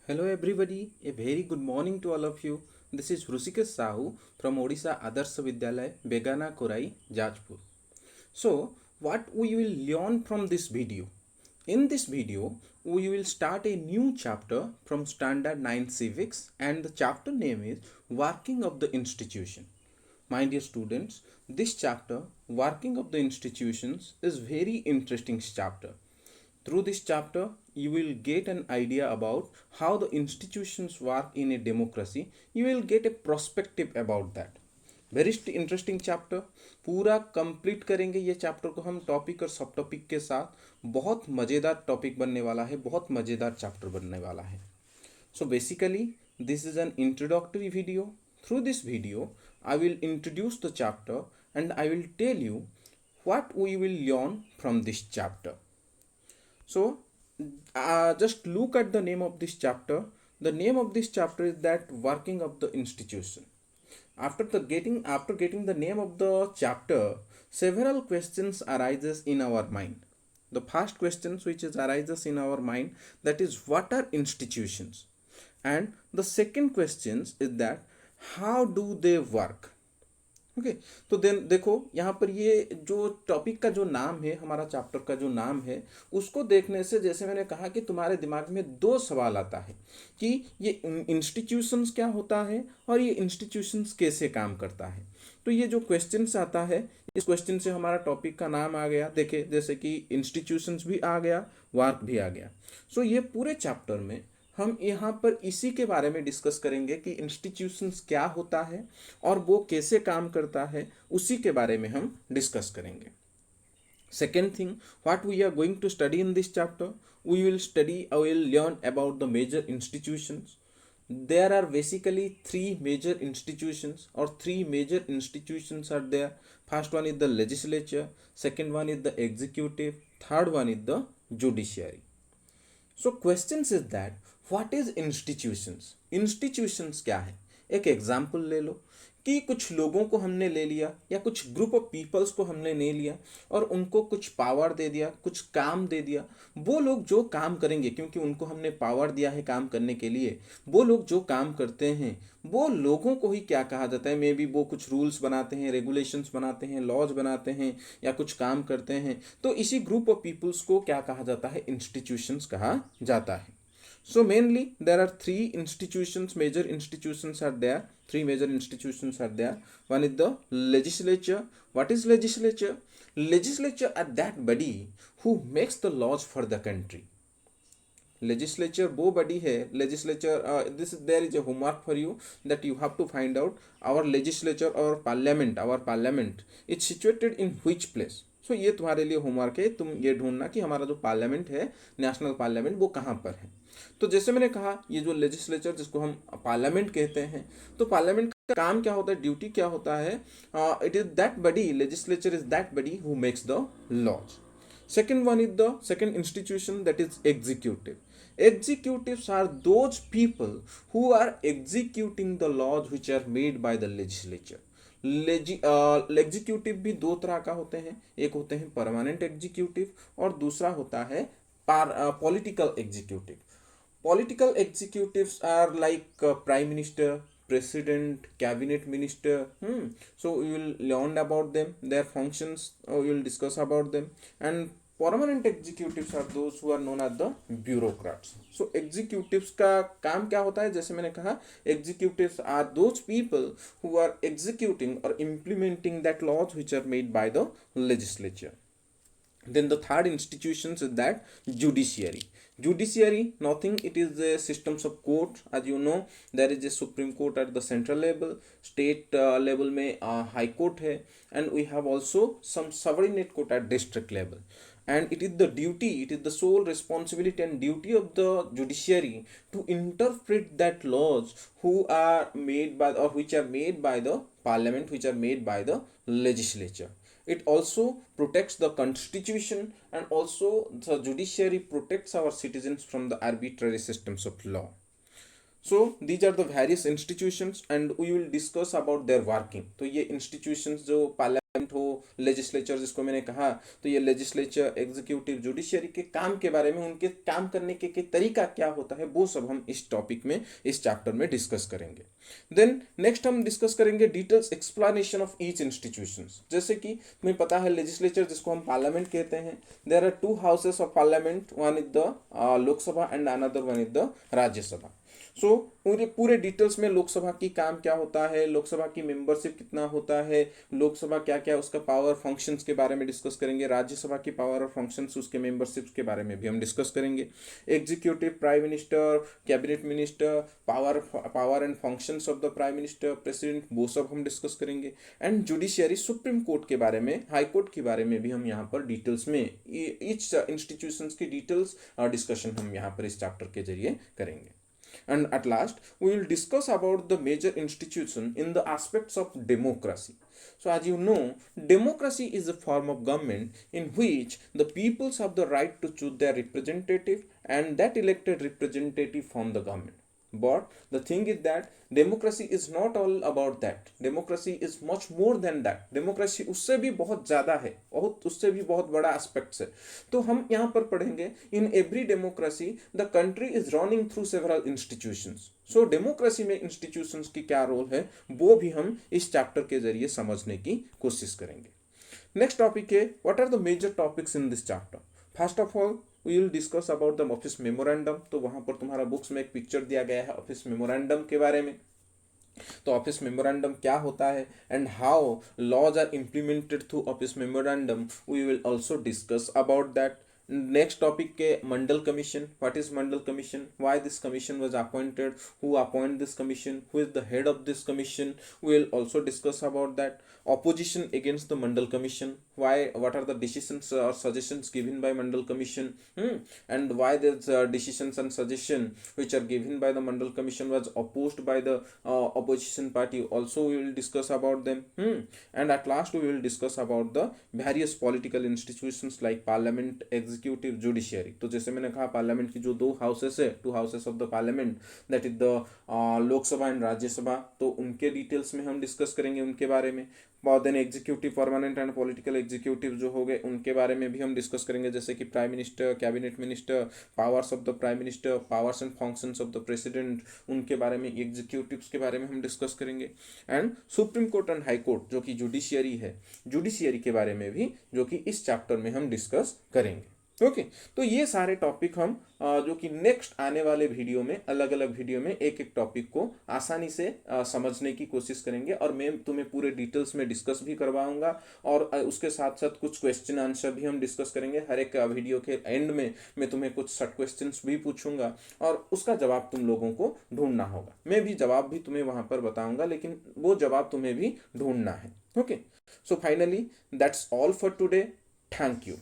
Hello everybody, a very good morning to all of you. This is Hrusikesh Sahu from Odisha Adarsh Vidyalaya, Begana Korai, Jajpur. So, what we will learn from this video? In this video, we will start a new chapter from Standard 9 Civics and the chapter name is Working of the Institution. My dear students, this chapter, Working of the Institutions, is very interesting chapter. Through this chapter, you will get an idea about how the institutions work in a democracy. You will get a perspective about that. Very interesting chapter पूरा complete करेंगे ये chapter को हम topic और सब topic के साथ। बहुत मज़ेदार टॉपिक बनने वाला है, बहुत मज़ेदार चैप्टर बनने वाला है। So basically, this is an introductory video. Through this video, I will introduce the chapter and I will tell you what we will learn from this chapter. So, just look at the name of this chapter. The name of this chapter is that working of the institution. After getting the name of the chapter, several questions arises in our mind. The first questions which is arises in our mind, that is what are institutions, and the second questions is that how do they work. Okay तो then देखो यहाँ पर ये जो topic का जो नाम है, हमारा चैप्टर का जो नाम है, उसको देखने से जैसे मैंने कहा कि तुम्हारे दिमाग में दो सवाल आता है कि ये इंस्टीट्यूशंस क्या होता है और ये इंस्टीट्यूशंस कैसे काम करता है। तो ये जो क्वेश्चंस आता है, इस क्वेश्चन से हमारा टॉपिक का नाम आ गया। देखे जैसे कि इंस्टीट्यूशंस भी आ गया, वर्क भी आ गया। सो ये पूरे चैप्टर में हम यहाँ पर इसी के बारे में डिस्कस करेंगे कि इंस्टीट्यूशंस क्या होता है और वो कैसे काम करता है, उसी के बारे में हम डिस्कस करेंगे। Second thing, what we are going to study in this chapter, we will learn about the major institutions. There are basically three major institutions, or three major institutions are there. First one is the legislature, second one is the executive, third one is the judiciary. So questions is that what is institutions. Institutions क्या है? एक example ले लो कि कुछ लोगों को हमने ले लिया या कुछ ग्रुप ऑफ पीपल्स को हमने ले लिया और उनको कुछ पावर दे दिया, कुछ काम दे दिया। वो लोग जो काम करेंगे, क्योंकि उनको हमने पावर दिया है काम करने के लिए, वो लोग जो काम करते हैं वो लोगों को ही क्या कहा जाता है? मे बी वो कुछ रूल्स बनाते हैं, रेगुलेशंस बनाते हैं, लॉज बनाते हैं या कुछ काम करते हैं। तो इसी ग्रुप ऑफ पीपल्स को क्या कहा जाता है? इंस्टीट्यूशंस कहा जाता है। So mainly there are three institutions, major institutions are there. Three major institutions are there. One is the legislature. What is legislature? Legislature are that body who makes the laws for the country. Legislature वो body है, legislature there is a homework for you that you have to find out our legislature or parliament, our parliament it's situated in which place. So ये तुम्हारे लिए homework है, तुम ये ढूंढना कि हमारा जो पार्लियामेंट है, नेशनल पार्लियामेंट, वो कहाँ पर है। तो जैसे मैंने कहा, ये जो लेजिस्लेचर जिसको हम पार्लियामेंट कहते हैं, तो पार्लियामेंट का काम क्या होता है, ड्यूटी क्या होता है? It is that body, legislature is that body who makes the laws. Second one is the second institution, that is executive. Executives are those people who are executing the laws which are made by the legislature. Executive भी दो तरह का होते हैं, एक होते हैं permanent executive और दूसरा होता है political executive. Political executives are like prime minister, president, cabinet minister. So we will learn about them, their functions, we will discuss about them. And permanent executives are those who are known as the bureaucrats. So executives का काम क्या होता है? जैसे मैंने कहा, executives are those people who are executing or implementing that laws which are made by the legislature. Then the third institutions is that judiciary. Judiciary, nothing, it is a systems of court. As you know, there is a supreme court at the central level, state level में high court है, and we have also some subordinate court at district level. And it is the duty, it is the sole responsibility and duty of the judiciary to interpret that laws who are made by, or which are made by the parliament, which are made by the legislature. It also protects the constitution, and also the judiciary protects our citizens from the arbitrary systems of law. So these are the various institutions and we will discuss about their working. तो ये institutions जो हो, legislature जिसको मैंने कहा, तो ये legislature, executive, judiciary के काम के बारे में, उनके काम करने के तरीका क्या होता है, वो सब हम इस टॉपिक में, इस चैप्टर में डिस्कस करेंगे। देन नेक्स्ट हम डिस्कस करेंगे details explanation of each institutions. जैसे कि तुम्हें पता है लेजिस्लेचर जिसको हम पार्लियामेंट कहते हैं, there are two houses of parliament, one is the Lok Sabha and another one is the Rajya Sabha. So पूरे पूरे डिटेल्स में लोकसभा की काम क्या होता है, लोकसभा की मेंबरशिप कितना होता है, लोकसभा क्या क्या उसका पावर फंक्शंस के बारे में डिस्कस करेंगे, राज्यसभा की पावर और फंक्शंस, उसके मेंबरशिप के बारे में भी हम डिस्कस करेंगे। Executive, prime minister, cabinet minister, power and functions of the prime minister, president, वो सब हम डिस्कस करेंगे। एंड जुडिशियरी, सुप्रीम कोर्ट के बारे में, हाई कोर्ट के बारे में भी हम यहाँ पर डिटेल्स में ईच इंस्टीट्यूशंस की डिटेल्स डिस्कशन हम यहाँ पर इस चैप्टर के जरिए करेंगे। And at last, we will discuss about the major institution in the aspects of democracy. So, as you know, democracy is a form of government in which the peoples have the right to choose their representative and that elected representative from the government. But the thing is that democracy is not all about that. Democracy is much more than that. Democracy उससे भी बहुत ज़्यादा है, बहुत उससे भी बहुत बड़ा एस्पेक्ट्स है। तो हम यहाँ पर पढ़ेंगे in every democracy the country is running through several institutions. So democracy में इंस्टीट्यूशंस की क्या रोल है वो भी हम इस चैप्टर के जरिए समझने की कोशिश करेंगे। नेक्स्ट टॉपिक है what are the major topics in this chapter. First of all we will discuss about the office memorandum. तो वहां पर तुम्हारा बुक्स में एक पिक्चर दिया गया है ऑफिस मेमोरेंडम के बारे में। तो ऑफिस मेमोरेंडम क्या होता है and how laws are implemented through office memorandum, we will also discuss about that. Next topic के Mandal commission, what is Mandal commission, why this commission was appointed, who appoint this commission, who is the head of this commission, we will also discuss about that. opposition against the Mandal Commission, why, what are the decisions or suggestions given by Mandal Commission, and why these decisions and suggestions which are given by the Mandal Commission was opposed by the opposition party, also we will discuss about them, and at last we will discuss about the various political institutions like parliament, executive, judiciary। तो जैसे मैंने कहा parliament की जो दो houses है, to houses of the parliament, that is the Lok Sabha and Rajya Sabha, तो उनके डिटेल्स में हम डिस्कस करेंगे उनके बारे में। Then executive, permanent and political executive जो हो गए उनके बारे में भी हम डिस्कस करेंगे, जैसे कि prime minister, cabinet minister, powers of the prime minister, powers and functions of the president, उनके बारे में, एग्जीक्यूटिव्स के बारे में हम डिस्कस करेंगे। And supreme court and high court जो कि जुडिशियरी है, जुडिशियरी के बारे में भी जो कि इस चैप्टर में हम डिस्कस करेंगे। ओके तो ये सारे टॉपिक हम जो कि नेक्स्ट आने वाले वीडियो में, अलग अलग वीडियो में एक एक टॉपिक को आसानी से समझने की कोशिश करेंगे, और मैं तुम्हें पूरे डिटेल्स में डिस्कस भी करवाऊंगा, और उसके साथ साथ कुछ क्वेश्चन आंसर भी हम डिस्कस करेंगे। हर एक वीडियो के एंड में मैं तुम्हें कुछ शॉर्ट क्वेश्चंस भी पूछूंगा और उसका जवाब तुम लोगों को ढूंढना होगा। मैं भी जवाब भी तुम्हें वहां पर बताऊंगा, लेकिन वो जवाब तुम्हें भी ढूंढना है। Okay so finally that's all for today. Thank you.